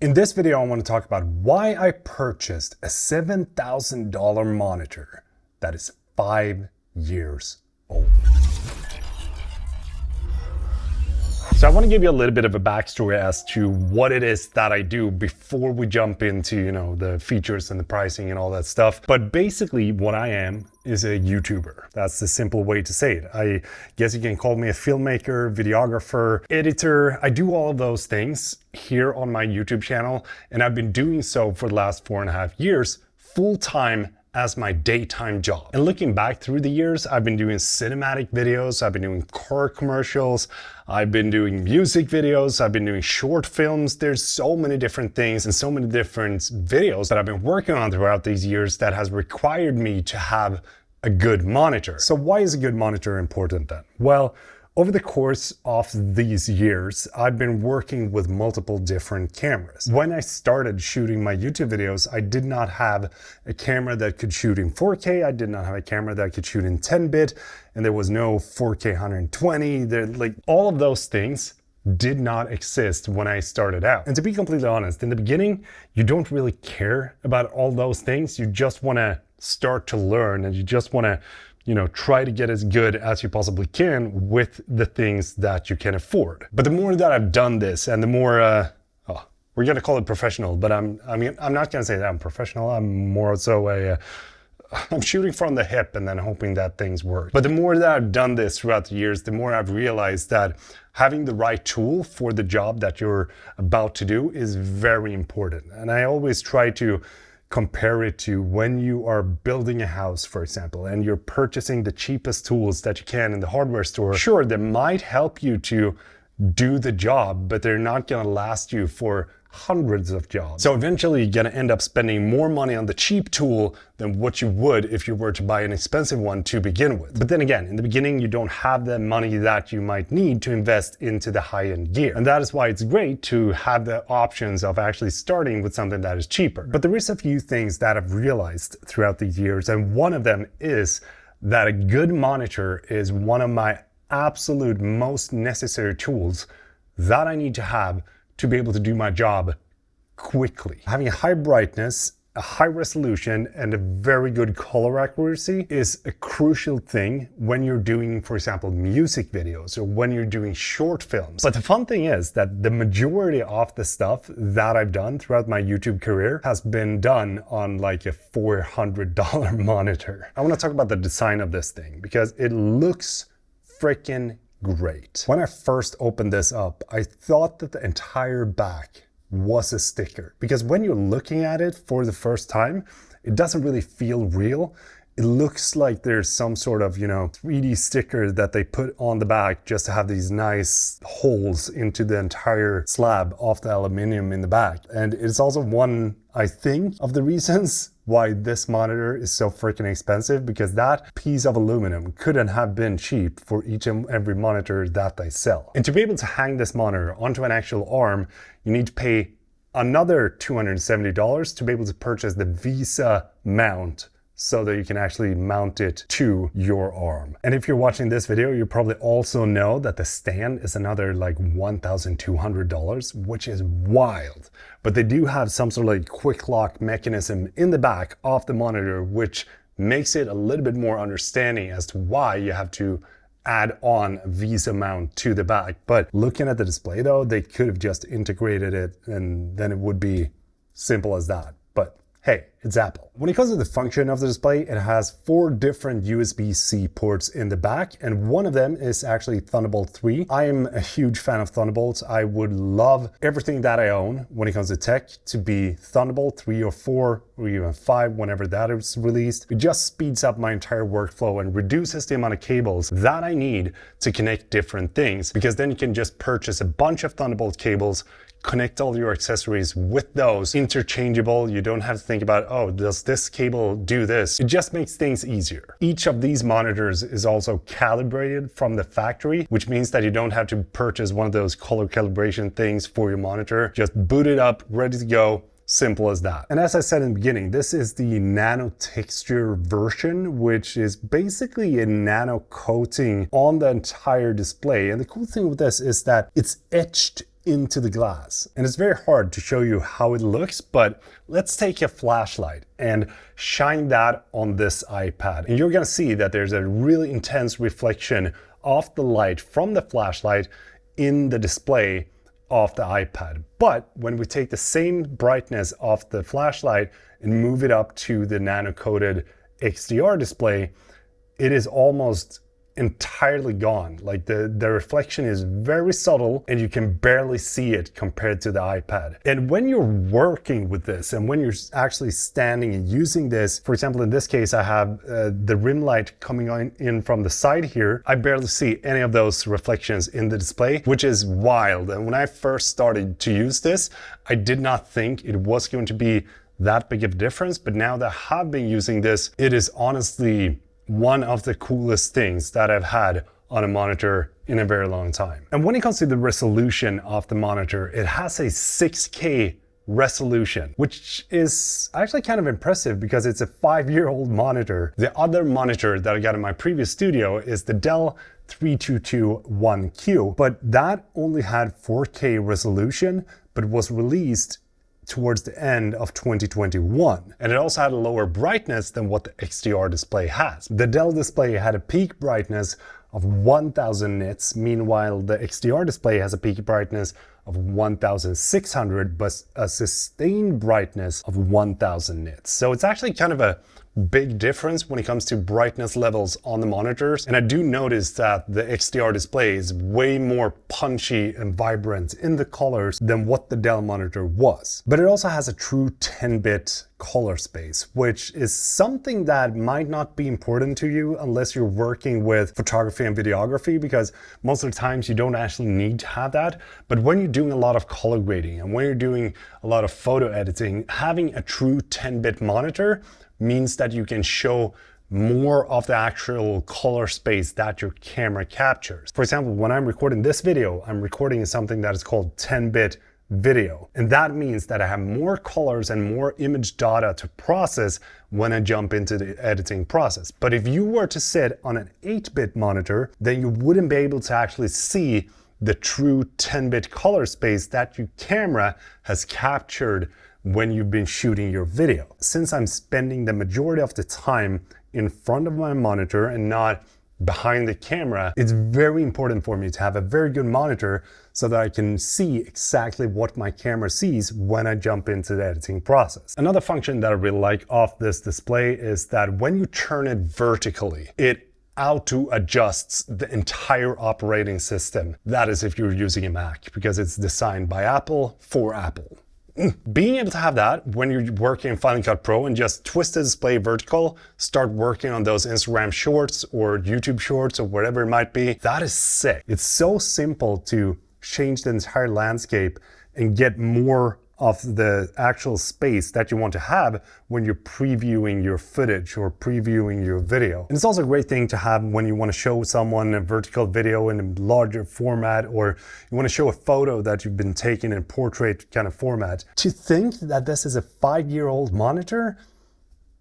In this video, I want to talk about why I purchased a $7,000 monitor that is 5 years old. So I want to give you a little bit of a backstory as to what it is that I do before we jump into, the features and the pricing and all that stuff. But basically what I am is a YouTuber. That's the simple way to say it. I guess you can call me a filmmaker, videographer, editor. I do all of those things here on my YouTube channel, and I've been doing so for the last 4.5 years, full-time as my daytime job. And looking back through the years, I've been doing cinematic videos, I've been doing car commercials, I've been doing music videos, I've been doing short films. There's so many different things and so many different videos that I've been working on throughout these years that has required me to have a good monitor. So why is a good monitor important then? Well, over the course of these years, I've been working with multiple different cameras. When I started shooting my YouTube videos, I did not have a camera that could shoot in 4K. I did not have a camera that could shoot in 10-bit, and there was no 4K 120. All of those things did not exist when I started out. And to be completely honest, in the beginning, you don't really care about all those things. You just want to start to learn, and you just want to try to get as good as you possibly can with the things that you can afford. But the more that I've done this, and the more, we're gonna call it professional, but I'm not gonna say that I'm professional. I'm more so I'm shooting from the hip and then hoping that things work. But the more that I've done this throughout the years, the more I've realized that having the right tool for the job that you're about to do is very important. And I always try to compare it to when you are building a house, for example, and you're purchasing the cheapest tools that you can in the hardware store. Sure, they might help you to do the job, but they're not gonna last you for hundreds of jobs. So eventually you're gonna end up spending more money on the cheap tool than what you would if you were to buy an expensive one to begin with. But then again, in the beginning, you don't have the money that you might need to invest into the high-end gear. And that is why it's great to have the options of actually starting with something that is cheaper. But there is a few things that I've realized throughout these years, and one of them is that a good monitor is one of my absolute most necessary tools that I need to have to be able to do my job quickly. Having a high brightness, a high resolution, and a very good color accuracy is a crucial thing when you're doing, for example, music videos or when you're doing short films. But the fun thing is that the majority of the stuff that I've done throughout my YouTube career has been done on like a $400 monitor. I want to talk about the design of this thing because it looks freaking great. When I first opened this up, I thought that the entire back was a sticker because when you're looking at it for the first time, it doesn't really feel real. It looks like there's some sort of, 3D sticker that they put on the back just to have these nice holes into the entire slab of the aluminum in the back. And it's also one, I think, of the reasons why this monitor is so freaking expensive, because that piece of aluminum couldn't have been cheap for each and every monitor that they sell. And to be able to hang this monitor onto an actual arm, you need to pay another $270 to be able to purchase the Visa mount so that you can actually mount it to your arm. And if you're watching this video, you probably also know that the stand is another like $1,200, which is wild. But they do have some sort of quick lock mechanism in the back of the monitor, which makes it a little bit more understanding as to why you have to add on a Visa mount to the back. But looking at the display though, they could have just integrated it and then it would be simple as that. But hey, it's Apple. When it comes to the function of the display, it has 4 different USB-C ports in the back, and one of them is actually Thunderbolt 3. I am a huge fan of Thunderbolts. I would love everything that I own when it comes to tech to be Thunderbolt 3 or 4 or even 5 whenever that is released. It just speeds up my entire workflow and reduces the amount of cables that I need to connect different things, because then you can just purchase a bunch of Thunderbolt cables, connect all your accessories with those, interchangeable. You don't have to think about, oh, does this cable do this? It just makes things easier. Each of these monitors is also calibrated from the factory, which means that you don't have to purchase one of those color calibration things for your monitor. Just boot it up, ready to go. Simple as that. And as I said in the beginning, this is the nano texture version, which is basically a nano coating on the entire display. And the cool thing with this is that it's etched into the glass. And it's very hard to show you how it looks, but let's take a flashlight and shine that on this iPad. And you're gonna see that there's a really intense reflection of the light from the flashlight in the display of the iPad. But when we take the same brightness of the flashlight and move it up to the nano-coated XDR display, it is almost entirely gone. Like the reflection is very subtle and you can barely see it compared to the iPad. And when you're working with this and when you're actually standing and using this, for example, in this case, I have the rim light coming in from the side here. I barely see any of those reflections in the display, which is wild. And when I first started to use this, I did not think it was going to be that big of a difference. But now that I have been using this, it is honestly one of the coolest things that I've had on a monitor in a very long time. And when it comes to the resolution of the monitor, it has a 6K resolution, which is actually kind of impressive because it's a 5-year-old monitor. The other monitor that I got in my previous studio is the Dell 3221Q, but that only had 4K resolution, but was released towards the end of 2021. And it also had a lower brightness than what the XDR display has. The Dell display had a peak brightness of 1000 nits, meanwhile the XDR display has a peak brightness of 1600, but a sustained brightness of 1000 nits. So it's actually kind of a big difference when it comes to brightness levels on the monitors. And I do notice that the XDR display is way more punchy and vibrant in the colors than what the Dell monitor was. But it also has a true 10-bit color space, which is something that might not be important to you unless you're working with photography and videography, because most of the times you don't actually need to have that. But when you're doing a lot of color grading and when you're doing a lot of photo editing, having a true 10-bit monitor means that you can show more of the actual color space that your camera captures. For example, when I'm recording this video, I'm recording something that is called 10-bit video. And that means that I have more colors and more image data to process when I jump into the editing process. But if you were to sit on an 8-bit monitor, then you wouldn't be able to actually see the true 10-bit color space that your camera has captured when you've been shooting your video. Since I'm spending the majority of the time in front of my monitor and not behind the camera, it's very important for me to have a very good monitor so that I can see exactly what my camera sees when I jump into the editing process. Another function that I really like of this display is that when you turn it vertically, it auto-adjusts the entire operating system. That is if you're using a Mac, because it's designed by Apple for Apple. Being able to have that when you're working in Final Cut Pro and just twist the display vertical, start working on those Instagram shorts or YouTube shorts or whatever it might be, that is sick. It's so simple to change the entire landscape and get more of the actual space that you want to have when you're previewing your footage or previewing your video. And it's also a great thing to have when you want to show someone a vertical video in a larger format, or you want to show a photo that you've been taking in portrait kind of format. To think that this is a 5-year-old monitor?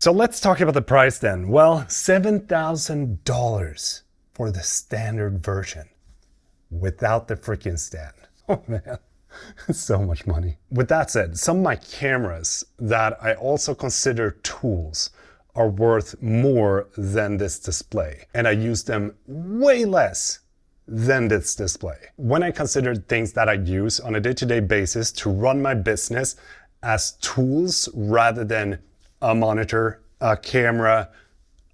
So let's talk about the price then. Well, $7,000 for the standard version without the freaking stand. Oh man. So much money. With that said, some of my cameras that I also consider tools are worth more than this display, and I use them way less than this display. When I consider things that I use on a day-to-day basis to run my business as tools rather than a monitor, a camera,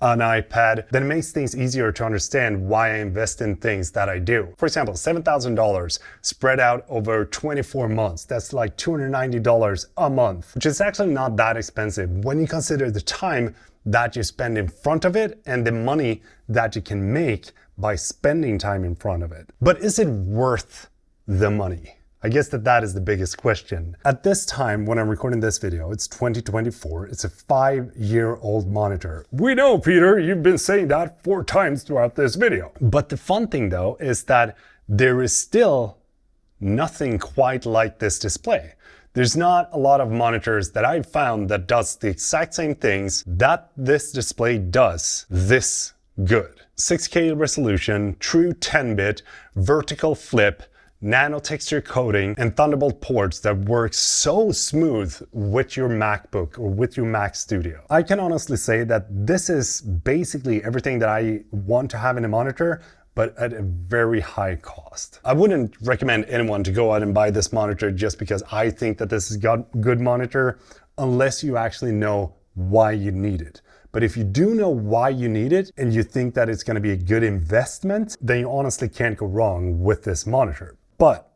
an iPad, then it makes things easier to understand why I invest in things that I do. For example, $7,000 spread out over 24 months. That's like $290 a month, which is actually not that expensive when you consider the time that you spend in front of it and the money that you can make by spending time in front of it. But is it worth the money? I guess that is the biggest question. At this time, when I'm recording this video, it's 2024. It's a 5-year-old monitor. We know, Peter, you've been saying that 4 times throughout this video. But the fun thing though is that there is still nothing quite like this display. There's not a lot of monitors that I've found that does the exact same things that this display does this good. 6K resolution, true 10-bit, vertical flip, nano texture coating, and Thunderbolt ports that work so smooth with your MacBook or with your Mac Studio. I can honestly say that this is basically everything that I want to have in a monitor, but at a very high cost. I wouldn't recommend anyone to go out and buy this monitor just because I think that this is a good monitor, unless you actually know why you need it. But if you do know why you need it and you think that it's going to be a good investment, then you honestly can't go wrong with this monitor. But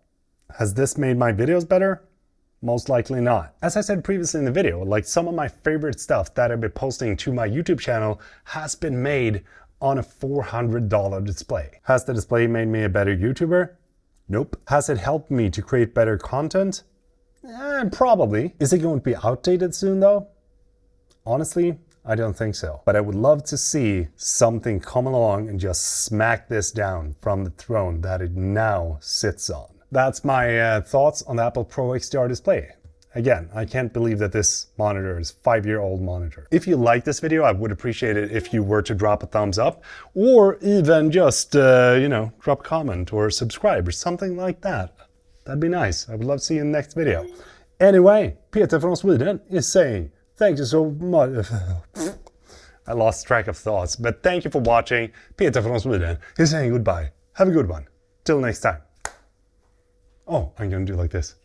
has this made my videos better? Most likely not. As I said previously in the video, like some of my favorite stuff that I've been posting to my YouTube channel has been made on a $400 display. Has the display made me a better YouTuber? Nope. Has it helped me to create better content? Probably. Is it going to be outdated soon though? Honestly, I don't think so. But I would love to see something come along and just smack this down from the throne that it now sits on. That's my thoughts on the Apple Pro XDR display. Again, I can't believe that this monitor is a 5-year-old monitor. If you like this video, I would appreciate it if you were to drop a thumbs up, or even just, drop a comment or subscribe or something like that. That'd be nice. I would love to see you in the next video. Anyway, Peter from Sweden is saying, thank you so much. I lost track of thoughts, but thank you for watching. Peter from Sweden is saying goodbye. Have a good one. Till next time. Oh, I'm gonna do like this.